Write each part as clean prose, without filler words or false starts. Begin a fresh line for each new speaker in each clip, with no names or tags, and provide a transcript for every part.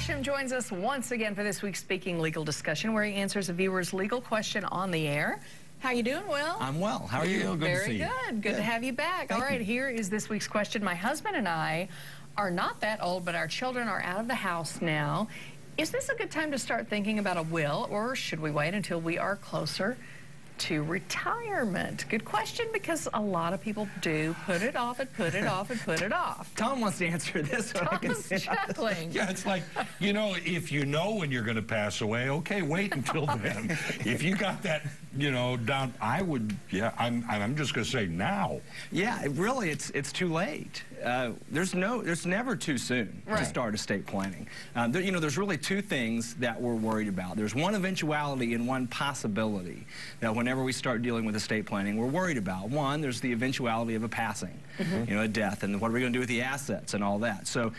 Worsham joins us once again for this week's Speaking Legal discussion, where he answers a viewer's legal question on the air. How you doing, Will?
I'm well. How are you? Good
Very
to see you.
Good to have you back.
Thank
All right,
you.
here is this week's question. My husband and I are not that old, but our children are out of the house now. Is this a good time to start thinking about a will, or should we wait until we are closer to retirement? Good question, because a lot of people do put it off and put it off and put it off.
Tom wants to answer this one.
Tom's chuckling.
Yeah, it's like, you know, if you know when you're going to pass away, okay, wait until then. If you got that, you know, down, I would, yeah, I'm just going to say now.
Yeah, really, it's too late. There's never too soon to start estate planning. There's really two things that we're worried about. There's one eventuality and one possibility that whenever we start dealing with estate planning, we're worried about. One, there's the eventuality of a passing, a death, and what are we going to do with the assets and all that. So,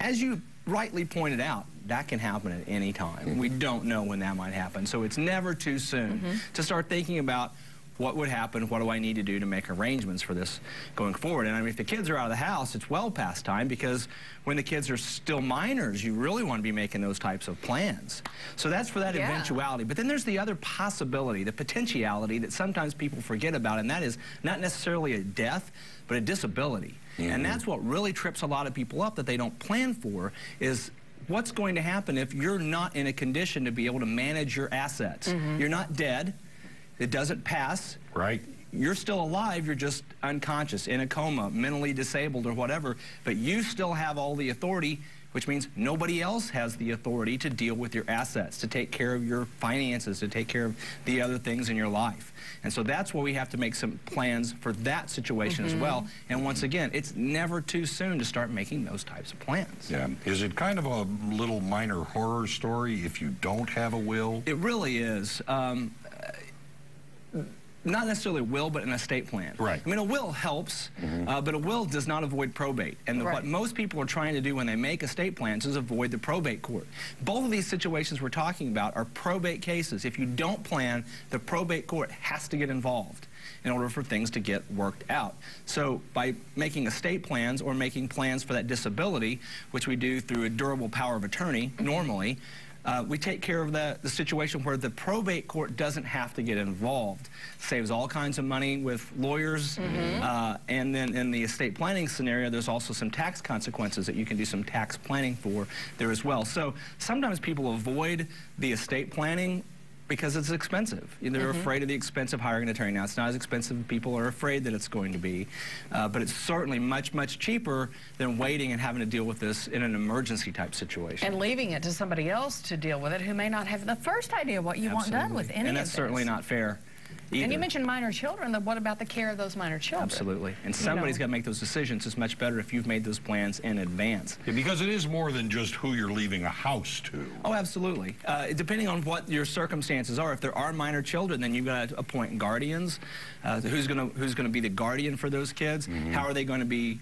as you rightly pointed out, that can happen at any time. We don't know when that might happen. So it's never too soon to start thinking about what would happen, what do I need to do to make arrangements for this going forward. And I mean, if the kids are out of the house, it's well past time, because when the kids are still minors, you really want to be making those types of plans. So that's for that eventuality. But then there's the other possibility, the potentiality that sometimes people forget about, and that is not necessarily a death, but a disability. And that's what really trips a lot of people up that they don't plan for, is what's going to happen if you're not in a condition to be able to manage your assets. You're not dead. It doesn't pass.
Right.
You're still alive, you're just unconscious, in a coma, mentally disabled or whatever, but you still have all the authority, which means nobody else has the authority to deal with your assets, to take care of your finances, to take care of the other things in your life. And so that's where we have to make some plans for that situation as well. And once again, it's never too soon to start making those types of plans.
Yeah. Is it kind of a little minor horror story if you don't have a will?
It really is. Not necessarily a will, but an estate plan.
Right.
I mean, a will helps, but a will does not avoid probate. And what most people are trying to do when they make estate plans is avoid the probate court. Both of these situations we're talking about are probate cases. If you don't plan, the probate court has to get involved in order for things to get worked out. So by making estate plans or making plans for that disability, which we do through a durable power of attorney normally, we take care of the situation where the probate court doesn't have to get involved. Saves all kinds of money with lawyers. And then in the estate planning scenario, there's also some tax consequences that you can do some tax planning for there as well. So sometimes people avoid the estate planning because it's expensive. They're afraid of the expense of hiring an attorney. Now, it's not as expensive. People are afraid that it's going to be. But it's certainly much, much cheaper than waiting and having to deal with this in an emergency type situation.
And leaving it to somebody else to deal with it who may not have the first idea what you want done with any of this.
And that's certainly not fair either.
And you mentioned minor children. What about the care of those minor children?
Absolutely. And somebody's got to make those decisions. It's much better if you've made those plans in advance.
Yeah, because it is more than just who you're leaving a house to.
Oh, absolutely. Depending on what your circumstances are, if there are minor children, then you've got to appoint guardians. Who's going to be the guardian for those kids? How are they going to be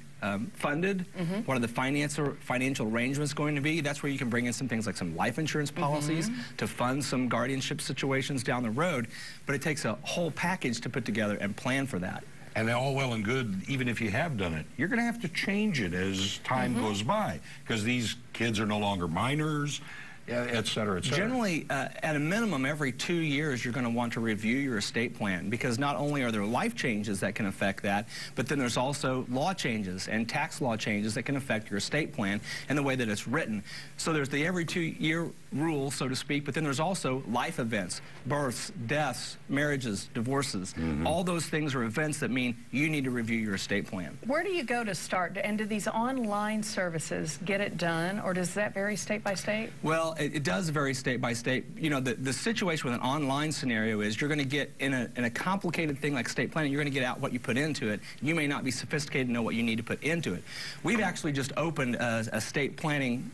funded? What are the financial arrangements going to be? That's where you can bring in some things like some life insurance policies to fund some guardianship situations down the road. But it takes a whole package to put together and plan for that.
And all well and good, even if you have done it, you're going to have to change it as time goes by, because these kids are no longer minors, et cetera, et cetera.
Generally, at a minimum, every 2 years, you're going to want to review your estate plan, because not only are there life changes that can affect that, but then there's also law changes and tax law changes that can affect your estate plan and the way that it's written. So there's the every 2-year rule, so to speak, but then there's also life events, births, deaths, marriages, divorces. All those things are events that mean you need to review your estate plan.
Where do you go to start? And do these online services get it done, or does that vary state by state?
Well, it does vary state by state. You know, the situation with an online scenario is you're going to get, in a complicated thing like estate planning, you're going to get out what you put into it. You may not be sophisticated to know what you need to put into it. We've actually just opened a estate planning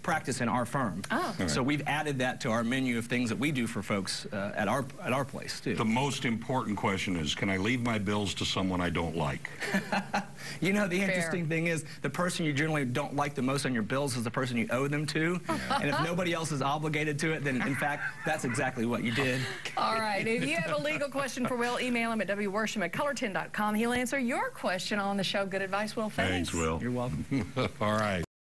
practice in our firm. So we've added that to our menu of things that we do for folks at our place too.
The most important question is, can I leave my bills to someone I don't like?
You know, the interesting thing is, the person you generally don't like the most on your bills is the person you owe them to. And if nobody else is obligated to it, then in fact, that's exactly what you did.
All right. If you have a legal question for Will, email him at wworsham@color10.com. He'll answer your question on the show. Good advice, Will. Thanks.
Thanks, Will.
You're welcome.
All right.